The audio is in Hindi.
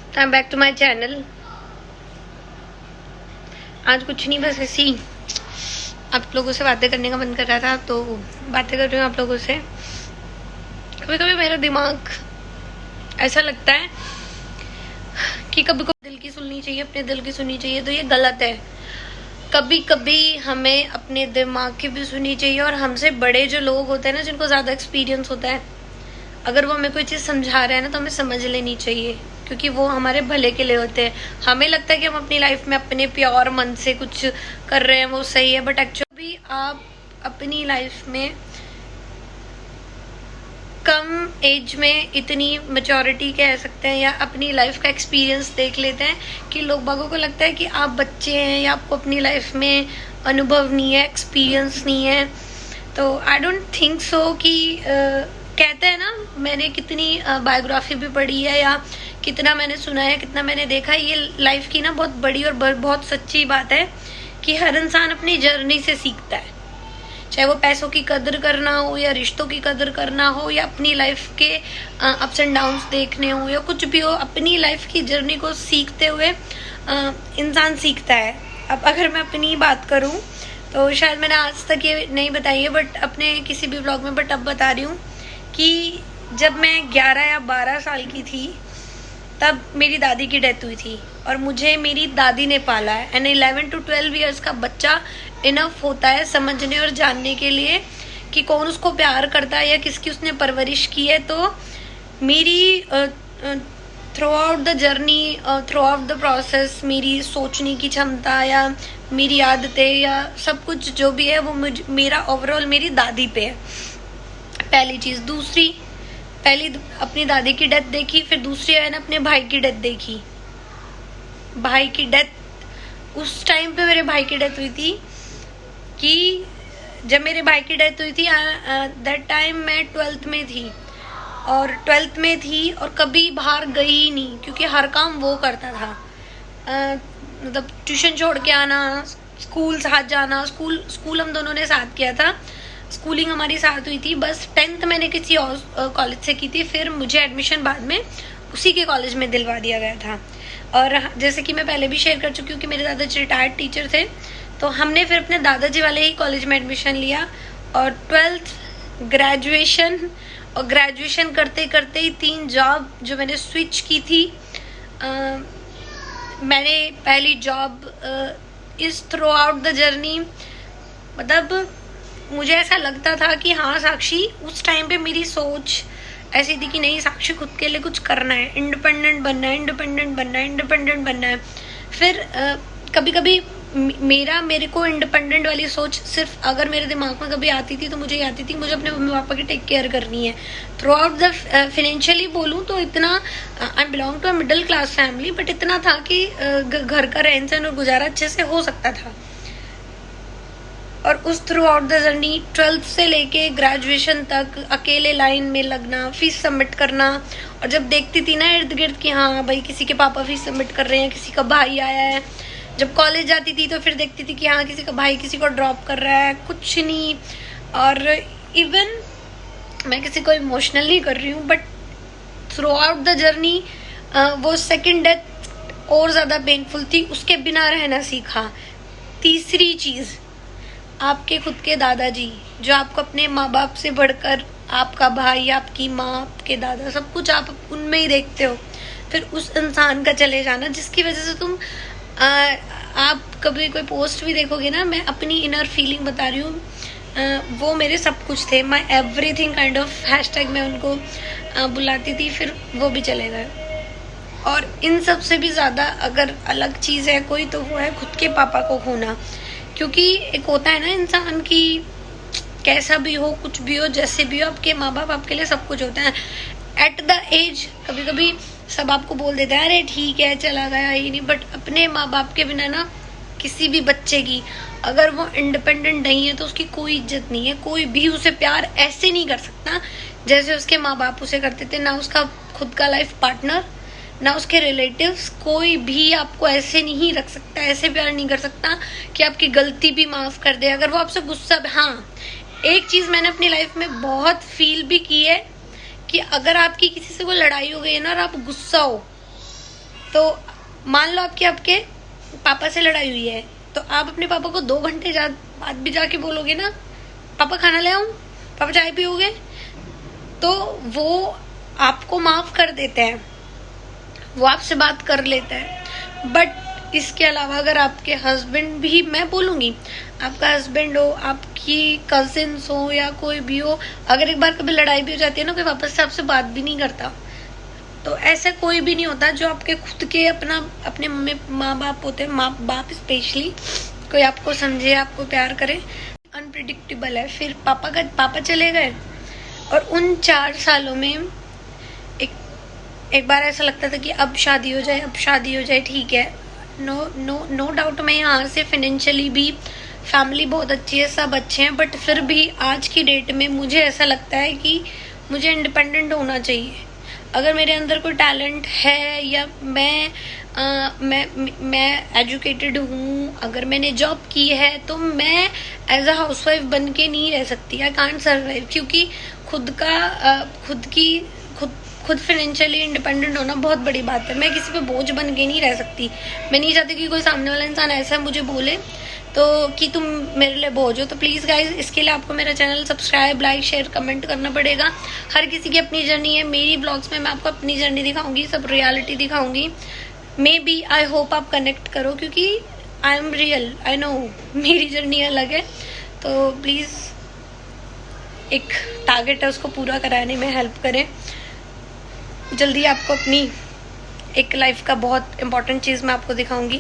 I am back to my channel. आज कुछ नहीं, बस ऐसी आप लोगों से बातें करने का मन कर रहा था तो बातें कर रही हूँ आप लोगों से। कभी कभी मेरा दिमाग ऐसा लगता है कि कभी कभी दिल की सुननी चाहिए, अपने दिल की सुननी चाहिए, तो ये गलत है। कभी कभी हमें अपने दिमाग की भी सुननी चाहिए। और हमसे बड़े जो लोग होते हैं ना, जिनको ज़्यादा एक्सपीरियंस होता है, अगर वो हमें कोई चीज़ समझा रहे हैं ना तो हमें समझ लेनी चाहिए, क्योंकि वो हमारे भले के लिए होते हैं। हमें लगता है कि हम अपनी लाइफ में अपने प्योर मन से कुछ कर रहे हैं, वो सही है, बट एक्चुअली आप अपनी लाइफ में कम एज में इतनी मैच्योरिटी कह सकते हैं या अपनी लाइफ का एक्सपीरियंस देख लेते हैं कि लोग बागों को लगता है कि आप बच्चे हैं या आपको अपनी लाइफ में अनुभव नहीं है, एक्सपीरियंस नहीं है। तो आई डोंट थिंक सो कि कहते हैं ना, मैंने कितनी बायोग्राफी भी पढ़ी है या कितना मैंने सुना है, कितना मैंने देखा है, ये लाइफ की ना बहुत बड़ी और बहुत सच्ची बात है कि हर इंसान अपनी जर्नी से सीखता है। चाहे वो पैसों की कदर करना हो या रिश्तों की कदर करना हो या अपनी लाइफ के अप्स एंड डाउन्स देखने हो या कुछ भी हो, अपनी लाइफ की जर्नी को सीखते हुए इंसान सीखता है। अब अगर मैं अपनी बात करूं तो शायद मैंने आज तक ये नहीं बताई है, बट अपने किसी भी ब्लॉग में, बट अब बता रही हूँ कि जब मैं 11 या 12 साल की थी तब मेरी दादी की डेथ हुई थी और मुझे मेरी दादी ने पाला है। एंड 11 to 12 ईयर्स का बच्चा इनफ होता है समझने और जानने के लिए कि कौन उसको प्यार करता है या किसकी उसने परवरिश की है। तो मेरी through out the journey, through out the process, मेरी सोचने की क्षमता या मेरी आदतें या सब कुछ जो भी है वो मेरा ओवरऑल मेरी दादी पे है, पहली चीज़। दूसरी, पहली अपनी दादी की डेथ देखी, फिर दूसरी मैंने अपने भाई की डेथ देखी। भाई की डेथ, उस टाइम पे मेरे भाई की डेथ हुई थी कि जब मेरे भाई की डेथ हुई थी दैट टाइम मैं 12th में थी और 12th में थी और कभी बाहर गई ही नहीं, क्योंकि हर काम वो करता था। मतलब ट्यूशन छोड़ के आना, स्कूल साथ जाना, स्कूल हम दोनों ने साथ किया था, स्कूलिंग हमारी साथ हुई थी। बस 10th मैंने किसी और कॉलेज से की थी, फिर मुझे एडमिशन बाद में उसी के कॉलेज में दिलवा दिया गया था। और जैसे कि मैं पहले भी शेयर कर चुकी हूँ कि मेरे दादाजी रिटायर्ड टीचर थे, तो हमने फिर अपने दादाजी वाले ही कॉलेज में एडमिशन लिया और 12th ग्रेजुएशन, और ग्रेजुएशन करते करते ही 3 जॉब जो मैंने स्विच की थी। मैंने पहली जॉब इस थ्रू आउट द जर्नी, मतलब मुझे ऐसा लगता था कि हाँ साक्षी, उस टाइम पे मेरी सोच ऐसी थी कि नहीं साक्षी, खुद के लिए कुछ करना है, इंडिपेंडेंट बनना है, इंडिपेंडेंट बनना है, इंडिपेंडेंट बनना है। फिर कभी कभी मेरे को इंडिपेंडेंट वाली सोच सिर्फ अगर मेरे दिमाग में कभी आती थी तो मुझे आती थी मुझे अपने मम्मी पापा की टेक केयर करनी है। थ्रू आउट द फाइनेंशियली बोलूँ तो इतना, I belong to a middle class family, but इतना था कि घर का रहन सहन और गुजारा अच्छे से हो सकता था। और उस through out the journey 12th से लेके ग्रेजुएशन तक अकेले लाइन में लगना, फीस सबमिट करना, और जब देखती थी ना इर्द गिर्द कि हाँ भाई किसी के पापा फीस सबमिट कर रहे हैं, किसी का भाई आया है, जब कॉलेज जाती थी तो फिर देखती थी कि हाँ किसी का भाई किसी को ड्रॉप कर रहा है, कुछ नहीं। और इवन मैं किसी को इमोशनल नहीं कर रही हूँ, but through out the journey वो सेकेंड डेथ और ज़्यादा पेनफुल थी, उसके बिना रहना सीखा। तीसरी चीज़, आपके खुद के दादाजी, जो आपको अपने माँ बाप से बढ़कर, आपका भाई, आपकी माँ, आपके दादा, सब कुछ आप उनमें ही देखते हो। फिर उस इंसान का चले जाना जिसकी वजह से तुम आप कभी कोई पोस्ट भी देखोगे ना, मैं अपनी इनर फीलिंग बता रही हूँ, वो मेरे सब कुछ थे, my everything kind of hashtag मैं उनको बुलाती थी, फिर वो भी चले गए। और इन सब से भी ज़्यादा अगर अलग चीज़ है कोई, तो वो है खुद के पापा को खोना। क्योंकि एक होता है ना इंसान की, कैसा भी हो, कुछ भी हो, जैसे भी हो, आपके माँ बाप आपके लिए सब कुछ होता है। एट द एज कभी कभी सब आपको बोल देते हैं अरे ठीक है चला गया ही नहीं, बट अपने माँ बाप के बिना ना किसी भी बच्चे की, अगर वो इंडिपेंडेंट नहीं है तो उसकी कोई इज्जत नहीं है। कोई भी उसे प्यार ऐसे नहीं कर सकता जैसे उसके माँ बाप उसे करते थे, ना उसका खुद का लाइफ पार्टनर, ना उसके रिलेटिव्स, कोई भी आपको ऐसे नहीं रख सकता, ऐसे प्यार नहीं कर सकता कि आपकी गलती भी माफ़ कर दे अगर वो आपसे गुस्सा। हाँ, एक चीज़ मैंने अपनी लाइफ में बहुत फील भी की है कि अगर आपकी किसी से कोई लड़ाई हो गई है ना और आप गुस्सा हो, तो मान लो आपके पापा से लड़ाई हुई है, तो आप अपने पापा को 2 घंटे बाद भी जाके बोलोगे ना, पापा खाना ले आऊं, पापा चाय पियोगे, तो वो आपको माफ कर देते हैं, वो आपसे बात कर लेते हैं। बट इसके अलावा अगर आपके हस्बैंड भी, मैं बोलूँगी आपका हस्बैंड हो, आपकी कजिन्स हो या कोई भी हो, अगर एक बार कभी लड़ाई भी हो जाती है ना, कोई वापस से आपसे बात भी नहीं करता, तो ऐसा कोई भी नहीं होता जो आपके खुद के अपने माँ बाप होते हैं, माँ बाप स्पेशली, कोई आपको समझे, आपको प्यार करे। अनप्रिडिक्टेबल है। फिर पापा चले गए, और उन 4 सालों में एक बार ऐसा लगता था कि अब शादी हो जाए, ठीक है, नो डाउट मैं यहाँ से फाइनेंशियली भी, फैमिली बहुत अच्छी है, सब अच्छे हैं, बट फिर भी आज की डेट में मुझे ऐसा लगता है कि मुझे इंडिपेंडेंट होना चाहिए। अगर मेरे अंदर कोई टैलेंट है, या मैं एजुकेटेड हूँ, अगर मैंने जॉब की है, तो मैं एज अ हाउसवाइफ बन के नहीं रह सकती, आई कांट सर्वाइव, क्योंकि खुद फाइनेंशियली इंडिपेंडेंट होना बहुत बड़ी बात है। मैं किसी पे बोझ बन के नहीं रह सकती। मैं नहीं चाहती कि कोई सामने वाला इंसान ऐसा मुझे बोले तो कि तुम मेरे लिए बोझ हो। तो प्लीज़ गाइज, इसके लिए आपको मेरा channel subscribe, like, share, comment करना पड़ेगा। हर किसी की अपनी जर्नी है। मेरी ब्लॉग्स में मैं आपको अपनी जर्नी दिखाऊंगी, सब रियलिटी दिखाऊंगी। मे बी, आई होप आप कनेक्ट करो, क्योंकि I am real, I know मेरी जर्नी अलग है। तो प्लीज़ एक टारगेट है, उसको पूरा कराने में हेल्प करें। जल्दी आपको अपनी एक लाइफ का बहुत इंपॉर्टेंट चीज़ मैं आपको दिखाऊंगी।